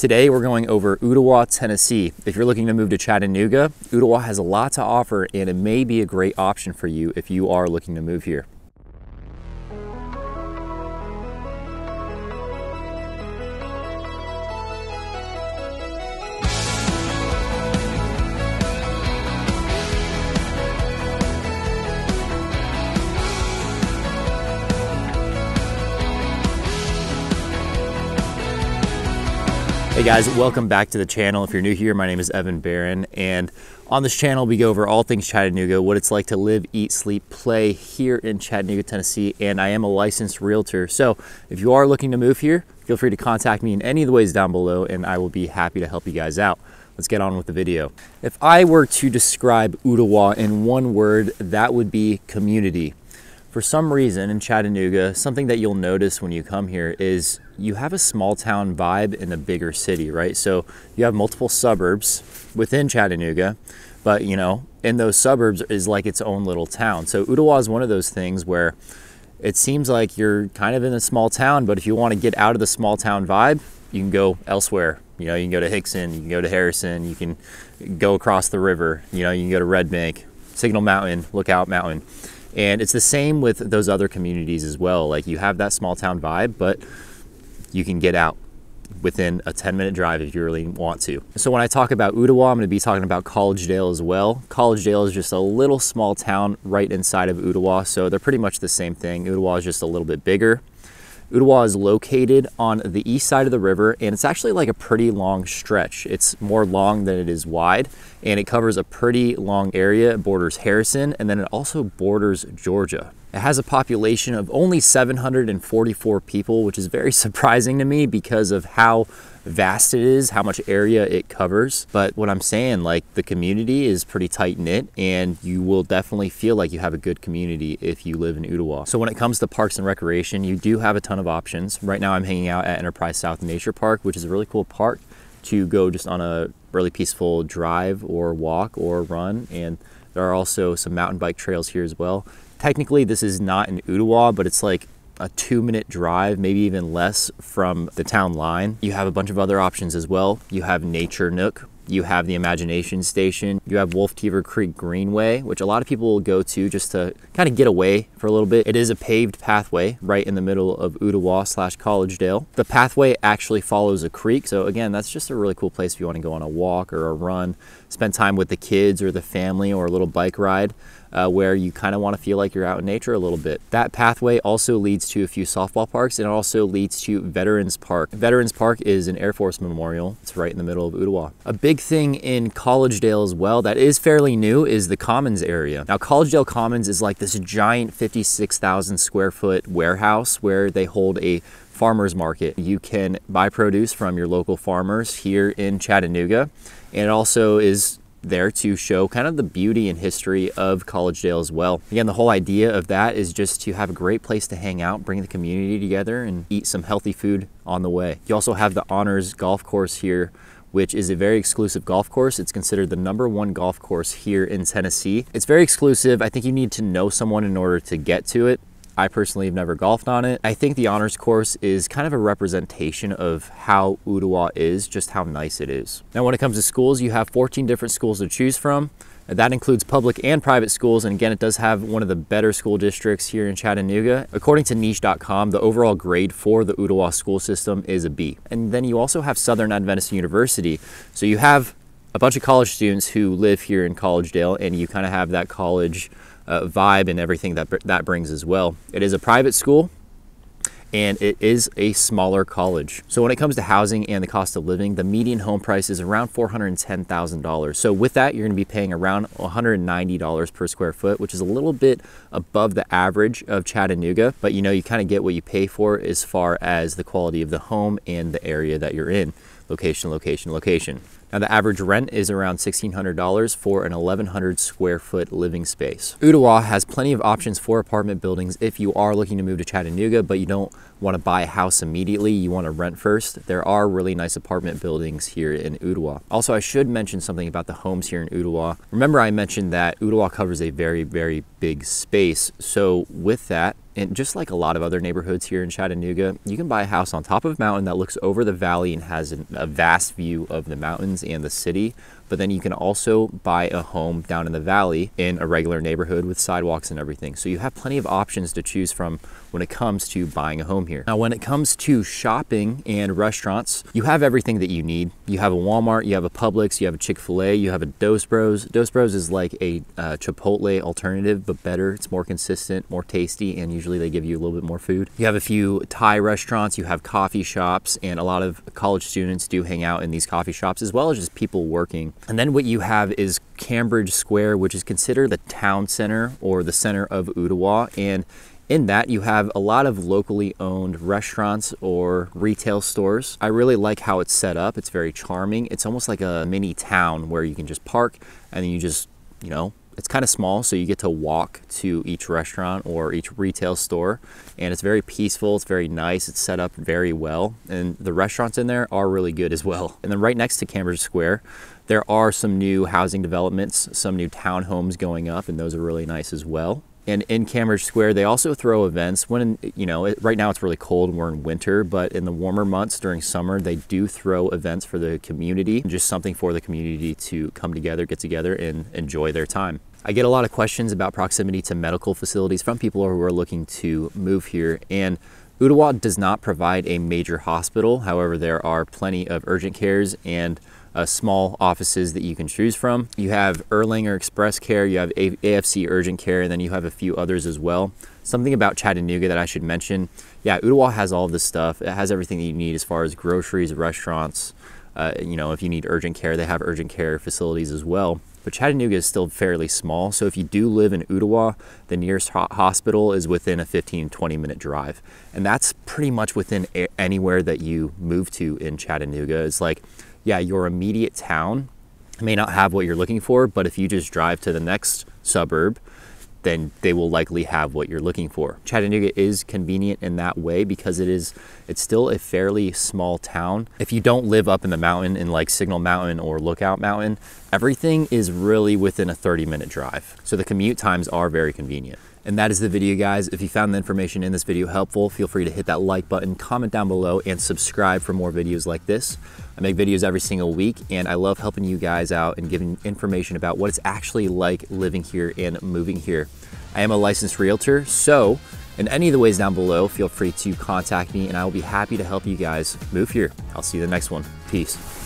Today we're going over Ooltewah, Tennessee. If you're looking to move to Chattanooga, Ooltewah has a lot to offer and it may be a great option for you if you are looking to move here. Hey guys, welcome back to the channel. If you're new here, my name is Barron, and on this channel we go over all things Chattanooga, what it's like to live, eat, sleep, play here in Chattanooga, Tennessee, and I am a licensed realtor. So if you are looking to move here, feel free to contact me in any of the ways down below and I will be happy to help you guys out. Let's get on with the video. If I were to describe Ooltewah in one word, that would be community. For some reason in Chattanooga, something that you'll notice when you come here is you have a small town vibe in a bigger city, right? So you have multiple suburbs within Chattanooga, but you know, in those suburbs is like its own little town. So Ooltewah is one of those things where it seems like you're kind of in a small town, but if you want to get out of the small town vibe, you can go elsewhere. You know, you can go to Hickson, you can go to Harrison, you can go across the river, you know, you can go to Red Bank, Signal Mountain, Lookout Mountain. And it's the same with those other communities as well. Like you have that small town vibe, but you can get out within a 10-minute drive if you really want to. So when I talk about Ooltewah, I'm gonna be talking about Collegedale as well. Collegedale is just a little small town right inside of Ooltewah, so they're pretty much the same thing. Ooltewah is just a little bit bigger. Ooltewah is located on the east side of the river, and it's actually like a pretty long stretch. It's more long than it is wide, and it covers a pretty long area. It borders Harrison, and then it also borders Georgia. It has a population of only 744 people, which is very surprising to me because of how vast it is, how much area it covers. But what I'm saying, like the community is pretty tight knit and you will definitely feel like you have a good community if you live in Ooltewah. So when it comes to parks and recreation, you do have a ton of options. Right now I'm hanging out at Enterprise South Nature Park, which is a really cool park to go just on a really peaceful drive or walk or run. And there are also some mountain bike trails here as well. Technically this is not in Ooltewah, but it's like a 2-minute drive, maybe even less from the town line. You have a bunch of other options as well. You have Nature Nook, you have the Imagination Station, you have Wolftever Creek Greenway, which a lot of people will go to just to kind of get away for a little bit. It is a paved pathway right in the middle of Ooltewah / Collegedale. The pathway actually follows a creek. So again, that's just a really cool place if you want to go on a walk or a run, spend time with the kids or the family or a little bike ride. Where you kind of want to feel like you're out in nature a little bit. That pathway also leads to a few softball parks and it also leads to Veterans Park. Veterans Park is an Air Force memorial. It's right in the middle of Ooltewah. A big thing in Collegedale as well that is fairly new is the Commons area. Now Collegedale Commons is like this giant 56,000 square foot warehouse where they hold a farmer's market. You can buy produce from your local farmers here in Chattanooga, and it also is there to show kind of the beauty and history of Collegedale as well. Again, the whole idea of that is just to have a great place to hang out, bring the community together and eat some healthy food on the way. You also have the Honors Golf Course here, which is a very exclusive golf course. It's considered the #1 golf course here in Tennessee. It's very exclusive. I think you need to know someone in order to get to it. I personally have never golfed on it. I think the honors course is kind of a representation of how Ooltewah is, just how nice it is. Now, when it comes to schools, you have 14 different schools to choose from. That includes public and private schools, and again, it does have one of the better school districts here in Chattanooga. According to niche.com, the overall grade for the Ooltewah school system is a B. And then you also have Southern Adventist University. So you have a bunch of college students who live here in Collegedale, and you kind of have that college vibe and everything that brings as well. It is a private school and it is a smaller college. So when it comes to housing and the cost of living, the median home price is around $410,000. So with that, you're gonna be paying around $190 per square foot, which is a little bit above the average of Chattanooga, but you know, you kind of get what you pay for as far as the quality of the home and the area that you're in. Location, location, location. Now the average rent is around $1,600 for an 1,100 square foot living space. Ooltewah has plenty of options for apartment buildings if you are looking to move to Chattanooga, but you don't want to buy a house immediately, you want to rent first, there are really nice apartment buildings here in Ooltewah. Also, I should mention something about the homes here in Ooltewah. Remember I mentioned that Ooltewah covers a very, very big space. So with that, and just like a lot of other neighborhoods here in Chattanooga, you can buy a house on top of a mountain that looks over the valley and has a vast view of the mountains and the city. But then you can also buy a home down in the valley in a regular neighborhood with sidewalks and everything. So you have plenty of options to choose from when it comes to buying a home here. Now, when it comes to shopping and restaurants, you have everything that you need. You have a Walmart, you have a Publix, you have a Chick-fil-A, you have a Dos Bros. Dos Bros is like a Chipotle alternative, but better. It's more consistent, more tasty, and usually they give you a little bit more food. You have a few Thai restaurants, you have coffee shops, and a lot of college students do hang out in these coffee shops, as well as just people working. And then what you have is Cambridge Square, which is considered the town center or the center of Ooltewah. And in that, you have a lot of locally owned restaurants or retail stores. I really like how it's set up. It's very charming. It's almost like a mini town where you can just park and then you just, you know, it's kind of small, so you get to walk to each restaurant or each retail store, and it's very peaceful, it's very nice, it's set up very well, and the restaurants in there are really good as well. And then right next to Cambridge Square, there are some new housing developments, some new townhomes going up, and those are really nice as well. And in Cambridge Square, they also throw events when, you know, right now it's really cold and we're in winter, but in the warmer months during summer, they do throw events for the community, just something for the community to come together, get together, and enjoy their time. I get a lot of questions about proximity to medical facilities from people who are looking to move here, and Ooltewah does not provide a major hospital. However, there are plenty of urgent cares and small offices that you can choose from. You have Erlanger Express Care, you have AFC Urgent Care, and then you have a few others as well. Something about Chattanooga that I should mention, yeah, Ooltewah has all of this stuff. It has everything that you need as far as groceries, restaurants. You know, if you need urgent care, they have urgent care facilities as well. But Chattanooga is still fairly small, so if you do live in Ooltewah, the nearest hospital is within a 15-20 minute drive. And that's pretty much within anywhere that you move to in Chattanooga. It's like, yeah, your immediate town may not have what you're looking for, but if you just drive to the next suburb, then they will likely have what you're looking for. Chattanooga is convenient in that way because it's still a fairly small town. If you don't live up in the mountain in like Signal Mountain or Lookout Mountain, everything is really within a 30-minute drive. So the commute times are very convenient. And that is the video, guys. If you found the information in this video helpful, feel free to hit that like button, comment down below, and subscribe for more videos like this. I make videos every single week, and I love helping you guys out and giving information about what it's actually like living here and moving here. I am a licensed realtor, so in any of the ways down below, feel free to contact me, and I will be happy to help you guys move here. I'll see you in the next one. Peace.